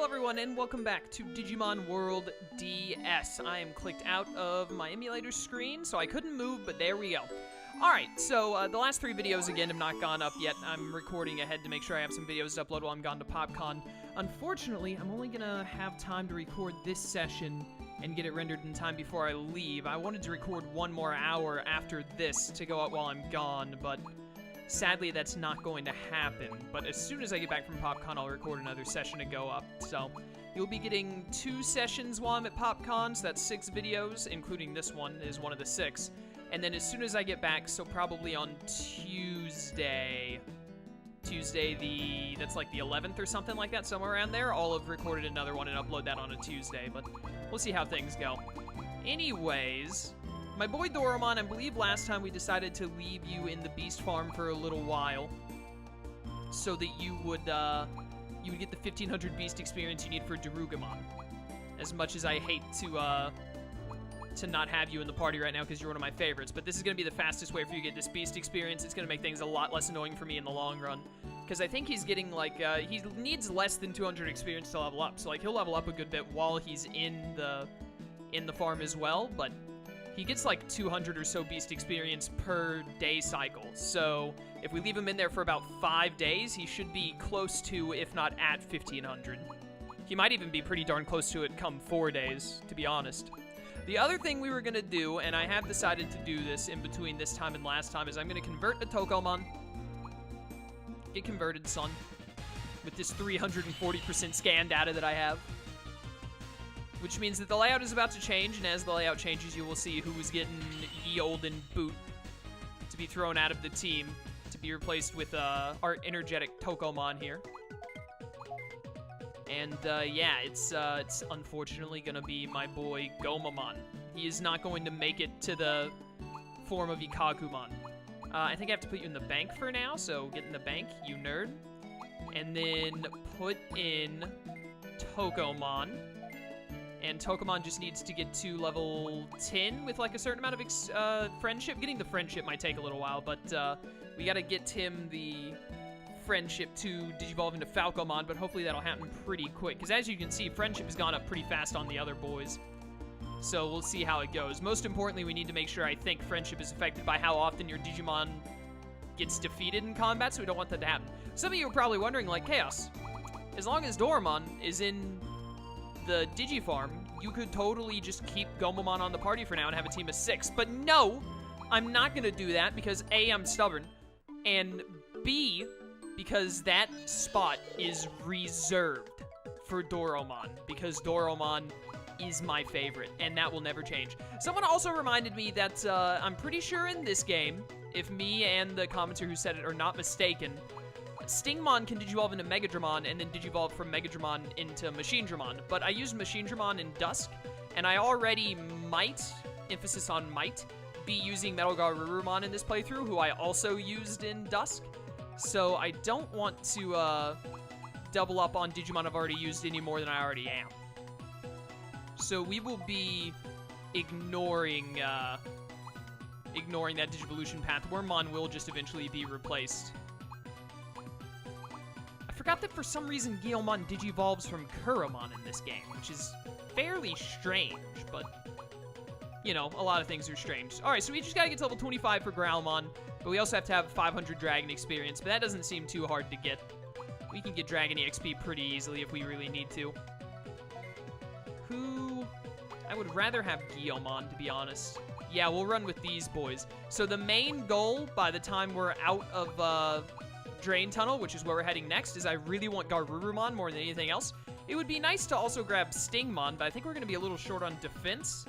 everyone, and welcome back to Digimon World DS. I am clicked out of my emulator screen, so I couldn't move, but there we go. Alright, so the last 3 videos, again, have not gone up yet. I'm recording ahead to make sure I have some videos to upload while I'm gone to PopCon. Unfortunately, I'm only gonna have time to record this session and get it rendered in time before I leave. I wanted to record 1 more hour after this to go out while I'm gone, but sadly, that's not going to happen, but as soon as I get back from PopCon, I'll record another session to go up. So, you'll be getting 2 sessions while I'm at PopCon, so that's 6 videos, including this one is one of the 6. And then as soon as I get back, so probably on Tuesday, that's like the 11th or something like that, somewhere around there, I'll have recorded another one and upload that on a Tuesday, but we'll see how things go. Anyways, my boy Doromon, I believe last time we decided to leave you in the Beast Farm for a little while so that you would get the 1500 Beast experience you need for Darugamon. As much as I hate to not have you in the party right now because you're one of my favorites, but this is going to be the fastest way for you to get this Beast experience. It's going to make things a lot less annoying for me in the long run because I think he's getting, like, he needs less than 200 experience to level up, so, like, he'll level up a good bit while he's in the farm as well, but he gets like 200 or so Beast experience per day cycle, so if we leave him in there for about 5 days, he should be close to, if not at 1500. He might even be pretty darn close to it come 4 days, to be honest. The other thing we were going to do, and I have decided to do this in between this time and last time, is I'm going to convert a Tokomon. Get converted, son. With this 340% scan data that I have. Which means that the layout is about to change, and as the layout changes, you will see who is getting ye olden boot to be thrown out of the team to be replaced with our energetic Tokomon here. And yeah, it's unfortunately gonna be my boy Gomamon. He is not going to make it to the form of Ikagumon. I think I have to put you in the bank for now, so get in the bank, you nerd. And then put in Tokomon. And Tokomon just needs to get to level 10 with, like, a certain amount of friendship. Getting the friendship might take a little while, but we gotta get him the friendship to digivolve into Falcomon, but hopefully that'll happen pretty quick. Because as you can see, friendship has gone up pretty fast on the other boys. So we'll see how it goes. Most importantly, we need to make sure, I think, friendship is affected by how often your Digimon gets defeated in combat, so we don't want that to happen. Some of you are probably wondering, like, Chaos, as long as Doromon is in the Digi-Farm, you could totally just keep Gomamon on the party for now and have a team of 6. But no, I'm not going to do that because A, I'm stubborn, and B, because that spot is reserved for Doromon, because Doromon is my favorite, and that will never change. Someone also reminded me that I'm pretty sure in this game, if me and the commenter who said it are not mistaken, Stingmon can digivolve into Megadramon and then digivolve from Megadramon into Machinedramon. But I used Machinedramon in Dusk, and I already might, emphasis on might, be using Metal Garurumon in this playthrough, who I also used in Dusk. So I don't want to double up on Digimon I've already used any more than I already am. So we will be ignoring that Digivolution path. Wormmon will just eventually be replaced. I forgot that for some reason Guillaumon digivolves from Kuramon in this game, which is fairly strange, but, you know, a lot of things are strange. Alright, so we just gotta get to level 25 for Growlmon, but we also have to have 500 Dragon experience, but that doesn't seem too hard to get. We can get Dragon EXP pretty easily if we really need to. Who? I would rather have Guillaumon, to be honest. Yeah, we'll run with these boys. So the main goal, by the time we're out of, Drain Tunnel, which is where we're heading next, is I really want Garurumon more than anything else. It would be nice to also grab Stingmon, but I think we're going to be a little short on defense.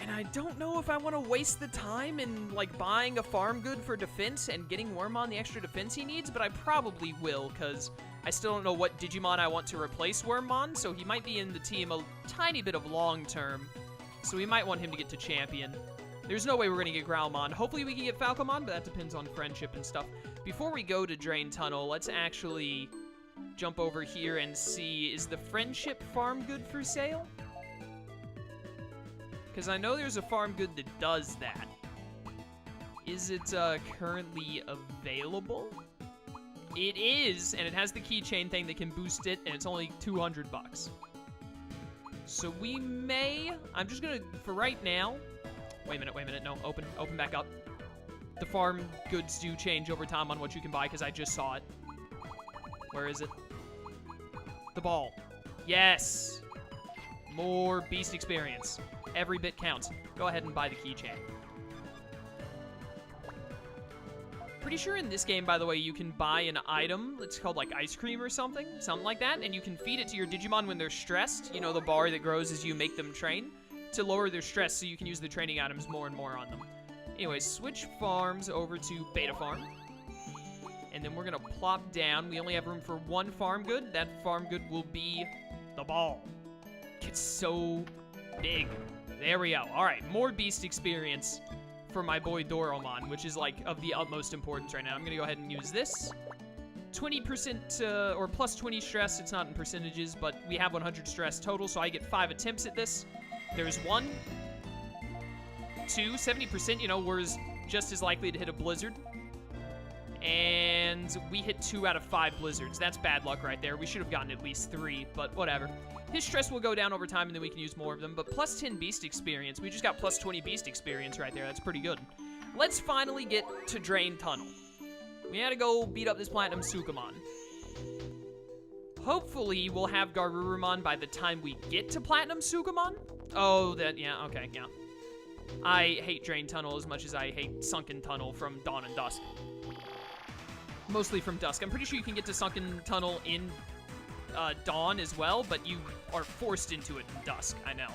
And I don't know if I want to waste the time in, like, buying a farm good for defense and getting Wormmon the extra defense he needs, but I probably will, because I still don't know what Digimon I want to replace Wormmon, so he might be in the team a tiny bit of long term. So we might want him to get to champion. There's no way we're going to get Growlmon. Hopefully we can get Falcomon, but that depends on friendship and stuff. Before we go to Drain Tunnel, let's actually jump over here and see, is the friendship farm good for sale? Because I know there's a farm good that does that. Is it currently available? It is, and it has the keychain thing that can boost it, and it's only 200 bucks. So we may... I'm just gonna, for right now... Wait a minute, no, open back up. The farm goods do change over time on what you can buy, because I just saw it. Where is it? The ball. Yes! More beast experience. Every bit counts. Go ahead and buy the keychain. Pretty sure in this game, by the way, you can buy an item that's called, like, ice cream or something like that, and you can feed it to your Digimon when they're stressed. You know, the bar that grows as you make them train, to lower their stress so you can use the training items more and more on them. Anyway, switch farms over to Beta Farm. And then we're gonna plop down. We only have room for one farm good. That farm good will be the ball. It's so big. There we go. All right, more beast experience for my boy Doromon, which is like of the utmost importance right now. I'm gonna go ahead and use this. 20% or plus 20 stress. It's not in percentages, but we have 100 stress total, so I get 5 attempts at this. There's 1, 2, 70%, you know, we're just as likely to hit a blizzard. And we hit 2 out of 5 blizzards. That's bad luck right there. We should have gotten at least 3, but whatever. His stress will go down over time, and then we can use more of them. But plus 10 beast experience. We just got plus 20 beast experience right there. That's pretty good. Let's finally get to Drain Tunnel. We had to go beat up this Platinum Sukamon. Hopefully, we'll have Garurumon by the time we get to Platinum Sukamon. Oh, yeah, okay, yeah. I hate Drain Tunnel as much as I hate Sunken Tunnel from Dawn and Dusk. Mostly from Dusk. I'm pretty sure you can get to Sunken Tunnel in Dawn as well, but you are forced into it in Dusk, I know.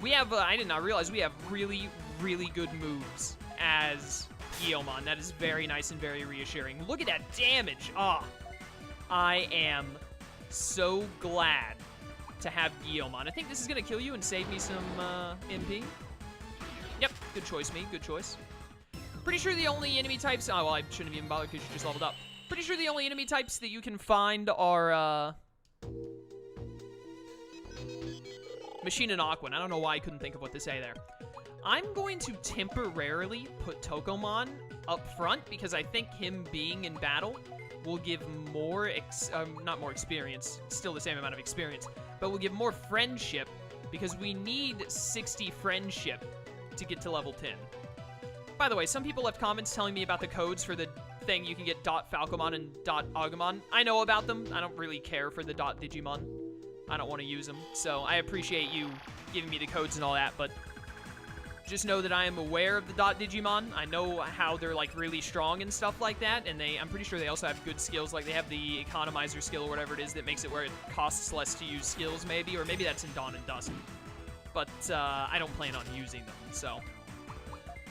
We have, I did not realize, we have really, really good moves as Guillaumon. That is very nice and very reassuring. Look at that damage! Ah, I am so glad to have Guillaumon. I think this is going to kill you and save me some MP. Yep, good choice, me. Good choice. Pretty sure the only enemy types... Oh, well, I shouldn't have even bothered because you just leveled up. Pretty sure the only enemy types that you can find are, Machine and Aquan. I don't know why I couldn't think of what to say there. I'm going to temporarily put Tokomon up front because I think him being in battle will give more, not more experience, still the same amount of experience, but will give more friendship because we need 60 friendship to get to level 10. By the way, some people left comments telling me about the codes for the thing you can get .Falcomon and .Agumon. I know about them. I don't really care for the .Digimon. I don't want to use them, so I appreciate you giving me the codes and all that, but just know that I am aware of the .Digimon. I know how they're, like, really strong and stuff like that, and I'm pretty sure they also have good skills. Like, they have the economizer skill or whatever it is that makes it where it costs less to use skills, maybe, or maybe that's in Dawn and Dusk. But I don't plan on using them, so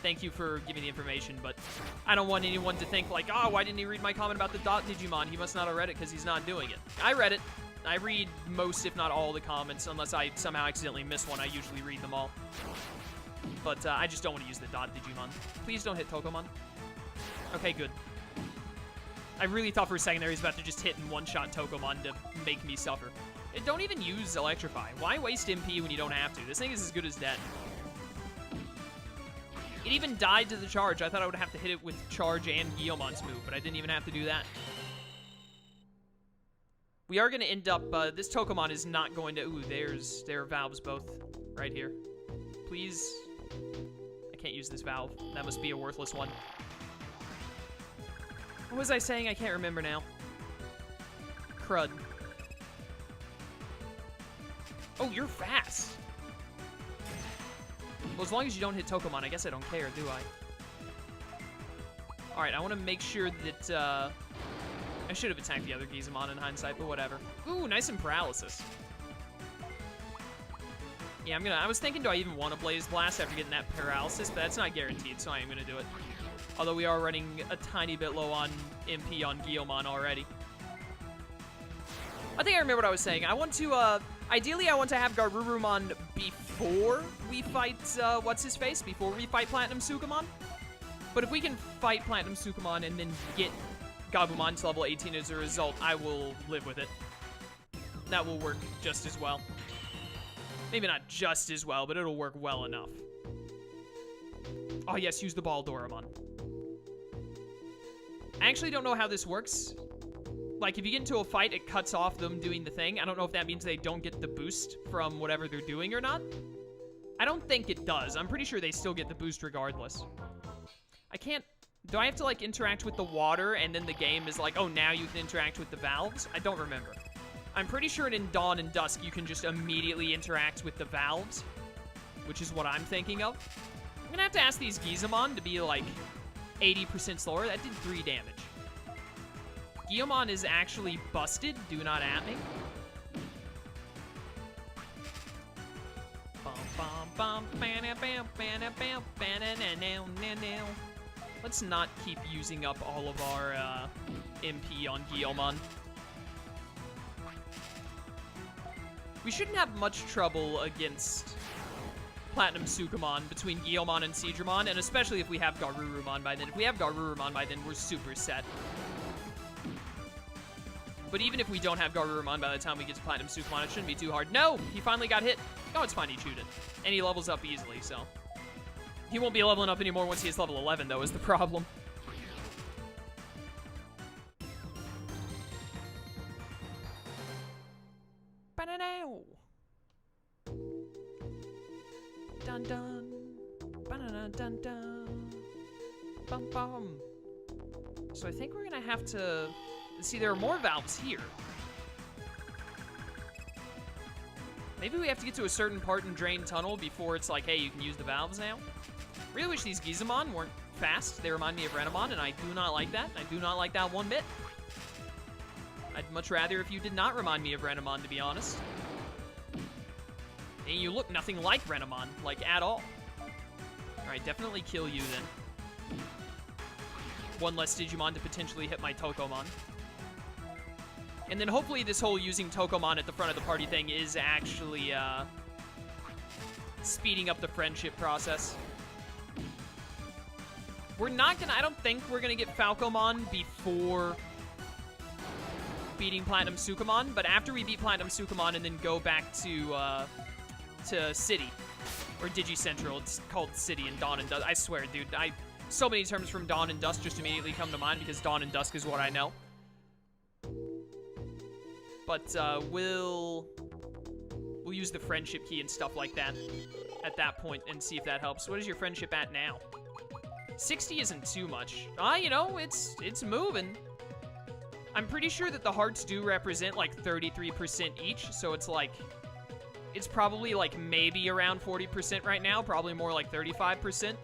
thank you for giving the information, but I don't want anyone to think, like, oh, why didn't he read my comment about the .Digimon? He must not have read it because he's not doing it. I read it. I read most, if not all, the comments, unless I somehow accidentally miss one. I usually read them all. But I just don't want to use the Digimon. Please don't hit Tokomon. Okay, good. I really thought for a second there he was about to just hit and one-shot Tokomon to make me suffer. Don't even use Electrify. Why waste MP when you don't have to? This thing is as good as dead. It even died to the charge. I thought I would have to hit it with charge and Guillaumon's move, but I didn't even have to do that. We are going to end up... this Tokomon is not going to... Ooh, there are valves both right here. Please... I can't use this valve. That must be a worthless one. What was I saying? I can't remember now. Crud. Oh, you're fast. Well, as long as you don't hit Tokomon, I guess I don't care, do I? Alright, I want to make sure that, I should have attacked the other Gizamon in hindsight, but whatever. Ooh, nice and paralysis. Yeah, I was thinking, do I even want to Blaze Blast after getting that paralysis? But that's not guaranteed, so I am going to do it. Although we are running a tiny bit low on MP on Guillaumon already. I think I remember what I was saying. I want to, ideally I want to have Garurumon before we fight, what's-his-face? Before we fight Platinum Sukamon. But if we can fight Platinum Sukamon and then get Gabumon to level 18 as a result, I will live with it. That will work just as well. Maybe not just as well, but it'll work well enough. Oh yes, use the ball, Doromon. I actually don't know how this works. like, if you get into a fight, it cuts off them doing the thing. I don't know if that means they don't get the boost from whatever they're doing or not. I don't think it does. I'm pretty sure they still get the boost regardless. I can't... Do I have to, like, interact with the water, and then the game is like, oh, now you can interact with the valves? I don't remember. I'm pretty sure in Dawn and Dusk, you can just immediately interact with the valves, which is what I'm thinking of. I'm gonna have to ask these Gizamon to be, like, 80% slower. That did 3 damage. Guilmon is actually busted. Do not at me. Let's not keep using up all of our MP on Guilmon. We shouldn't have much trouble against Platinum Sukamon between Guilmon and Seadramon, and especially if we have Garurumon by then. If we have Garurumon by then, we're super set. But even if we don't have Garurumon by the time we get to Platinum Sukamon, it shouldn't be too hard. No! He finally got hit. Oh, it's fine, he chewed it. And he levels up easily, so. He won't be leveling up anymore once he hits level 11, though, is the problem. Ba-na-now! Dun-dun. Ba-na-na-dun-dun. Bum-bum. So I think we're gonna have to... See, there are more valves here. Maybe we have to get to a certain part in Drain Tunnel before it's like, hey, you can use the valves now. Really wish these Gizamon weren't fast. They remind me of Renamon, and I do not like that. I do not like that one bit. I'd much rather if you did not remind me of Renamon, to be honest. And you look nothing like Renamon, like, at all. Alright, definitely kill you, then. One less Digimon to potentially hit my Tokomon. And then hopefully this whole using Tokomon at the front of the party thing is actually speeding up the friendship process. We're not gonna, I don't think we're gonna get Falcomon before beating Platinum Sukamon, but after we beat Platinum Sukamon and then go back to City, or Digi-Central, it's called City in Dawn and Dusk. I swear, dude, so many terms from Dawn and Dusk just immediately come to mind because Dawn and Dusk is what I know. But we'll use the friendship key and stuff like that at that point and see if that helps. What is your friendship at now? 60 isn't too much. You know, it's moving. I'm pretty sure that the hearts do represent like 33% each, so it's like, it's probably like maybe around 40% right now, probably more like 35%.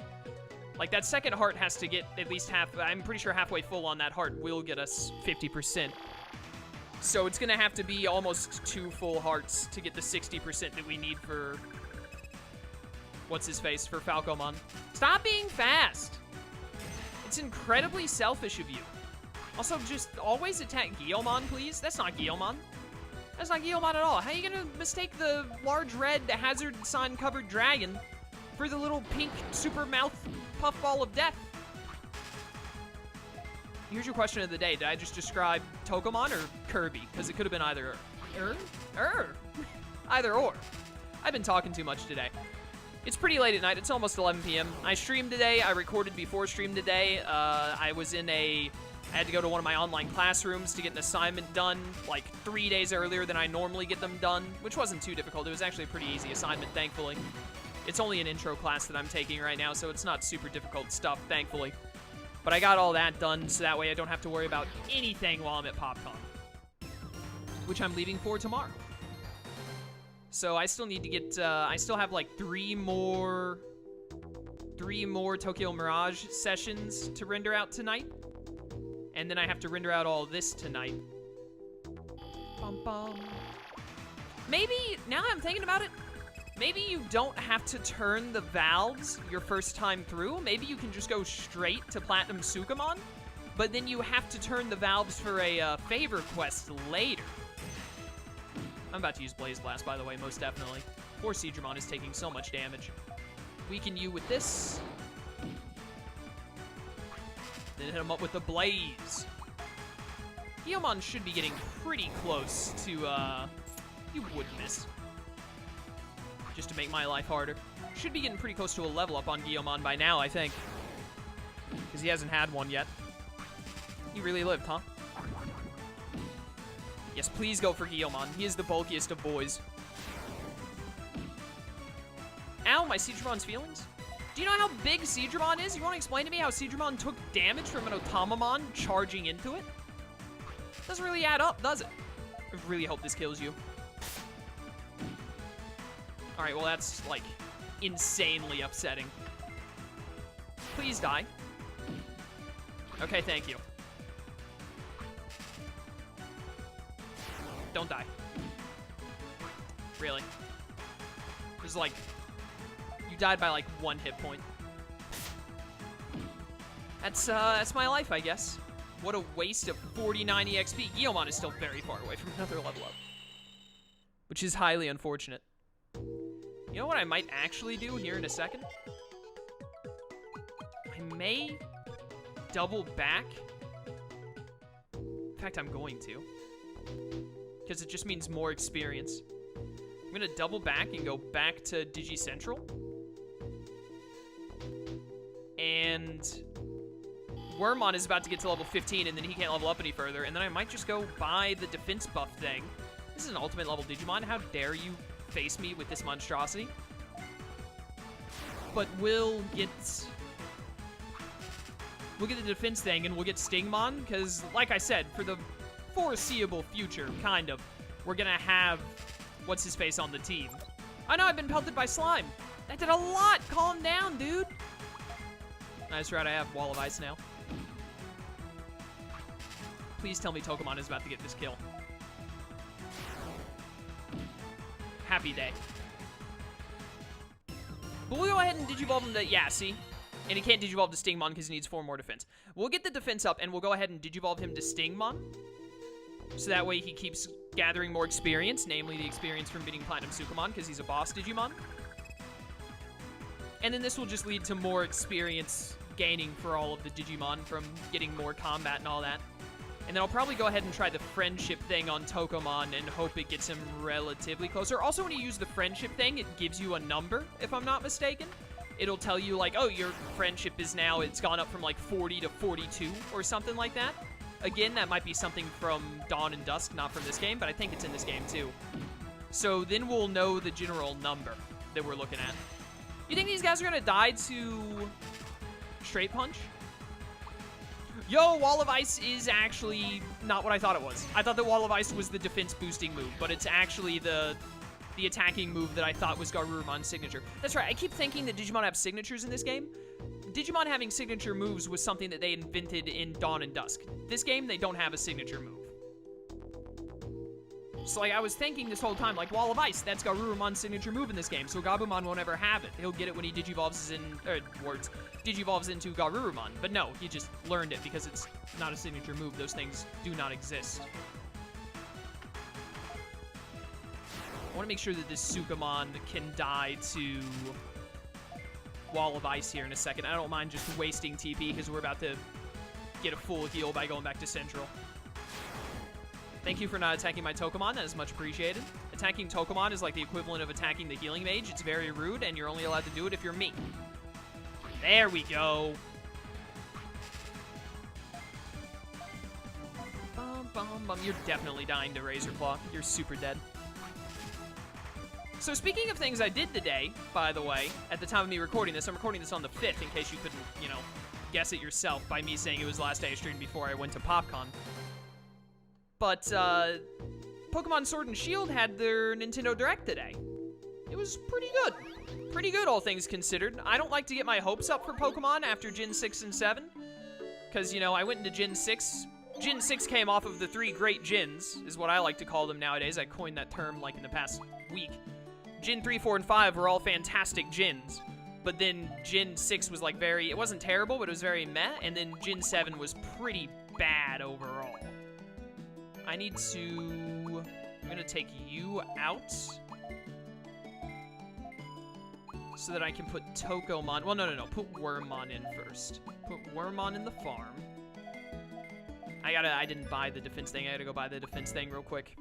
Like that second heart has to get at least half, I'm pretty sure halfway full on that heart will get us 50%. So it's gonna have to be almost 2 full hearts to get the 60% that we need for, what's his face, for Falcomon. Stop being fast! It's incredibly selfish of you. Also, just always attack Guilmon, please. That's not Guilmon. That's not Guilmon at all. How are you gonna mistake the large red hazard sign covered dragon for the little pink super mouth puffball of death? Here's your question of the day. Did I just describe Tokomon or Kirby? Because it could have been either either or. I've been talking too much today. It's pretty late at night. It's almost 11 p.m. I streamed today. I recorded before stream today. I had to go to one of my online classrooms to get an assignment done like 3 days earlier than I normally get them done, which wasn't too difficult. It was actually a pretty easy assignment, thankfully. It's only an intro class that I'm taking right now, so it's not super difficult stuff, thankfully. But I got all that done, so that way I don't have to worry about anything while I'm at PopCon, which I'm leaving for tomorrow. So I still need to get, I still have like 3 more Tokyo Mirage sessions to render out tonight. And then I have to render out all this tonight. Bum bum. Maybe, now I'm thinking about it, maybe you don't have to turn the valves your first time through. Maybe you can just go straight to Platinum Sukamon, but then you have to turn the valves for a favor quest later. I'm about to use Blaze Blast, by the way, most definitely. Poor Seadramon is taking so much damage. Weaken you with this. Then hit him up with the Blaze. Guilmon should be getting pretty close to, you would miss. Just to make my life harder. Should be getting pretty close to a level up on Guilmon by now, I think. Because he hasn't had one yet. He really lived, huh? Yes, please go for Guilmon. He is the bulkiest of boys. Ow, my Seadramon's feelings? Do you know how big Seadramon is? You want to explain to me how Seadramon took damage from an Otamamon charging into it? Doesn't really add up, does it? I really hope this kills you. Alright, well that's, like, insanely upsetting. Please die. Okay, thank you. Don't die. Really? There's like... You died by like 1 hit point. That's my life, I guess. What a waste of 49 EXP. Guilmon is still very far away from another level up. Which is highly unfortunate. You know what I might actually do here in a second? I may double back. In fact, I'm going to. Because it just means more experience. I'm going to double back and go back to Digi Central. And Wormmon is about to get to level 15, and then he can't level up any further. And then I might just go buy the defense buff thing. This is an ultimate level Digimon. How dare you face me with this monstrosity? But we'll get the defense thing, and we'll get Stingmon, because, like I said, for the foreseeable future, kind of, we're gonna have what's-his-face on the team. I know, I've been pelted by slime. That did a lot. Calm down, dude. That's right, I have Wall of Ice now. Please tell me Tokamon is about to get this kill. Happy day. But we'll go ahead and Digivolve him to... Yeah, see? And he can't Digivolve to Stingmon because he needs 4 more defense. We'll get the defense up, and we'll go ahead and Digivolve him to Stingmon. So that way he keeps gathering more experience, namely the experience from beating Platinum Sukamon, because he's a boss Digimon. And then this will just lead to more experience gaining for all of the Digimon from getting more combat and all that. And then I'll probably go ahead and try the friendship thing on Tokamon and hope it gets him relatively closer. Also, when you use the friendship thing, it gives you a number, if I'm not mistaken. It'll tell you, like, oh, your friendship is now, it's gone up from, like, 40 to 42 or something like that. Again, that might be something from Dawn and Dusk, not from this game, but I think it's in this game, too. So then we'll know the general number that we're looking at. You think these guys are going to die to Straight Punch? Yo, Wall of Ice is actually not what I thought it was. I thought that Wall of Ice was the defense boosting move, but it's actually the attacking move that I thought was Garurumon's signature. That's right, I keep thinking that Digimon have signatures in this game. Digimon having signature moves was something that they invented in Dawn and Dusk. This game, they don't have a signature move. So, like, I was thinking this whole time, like, Wall of Ice, that's Garurumon's signature move in this game, so Gabumon won't ever have it. He'll get it when he Digivolves Digivolves into Garurumon. But no, he just learned it because it's not a signature move. Those things do not exist. I want to make sure that this Sukamon can die to Wall of Ice here in a second. I don't mind just wasting TP because we're about to get a full heal by going back to Central. Thank you for not attacking my Tokamon. That is much appreciated. Attacking Tokamon is like the equivalent of attacking the Healing Mage. It's very rude, and you're only allowed to do it if you're me. There we go. Bum, bum, bum. You're definitely dying to Razor Claw. You're super dead. So speaking of things I did today, by the way, at the time of me recording this, I'm recording this on the 5th in case you couldn't, you know, guess it yourself by me saying it was the last day I streamed before I went to PopCon. But, Pokemon Sword and Shield had their Nintendo Direct today. It was pretty good. Pretty good, all things considered. I don't like to get my hopes up for Pokemon after Gen 6 and 7. Because, you know, I went into Gen 6. Gen 6 came off of the 3 great gens, is what I like to call them nowadays. I coined that term, like, in the past week. Gen 3, 4, and 5 were all fantastic gens. But then Gen 6 was, like, very... It wasn't terrible, but it was very meh. And then Gen 7 was pretty bad overall. I need to... I'm going to take you out. So that I can put Tokomon... Well, no. Put Wormmon in first. Put Wormmon in the farm. I didn't buy the defense thing. I gotta go buy the defense thing real quick.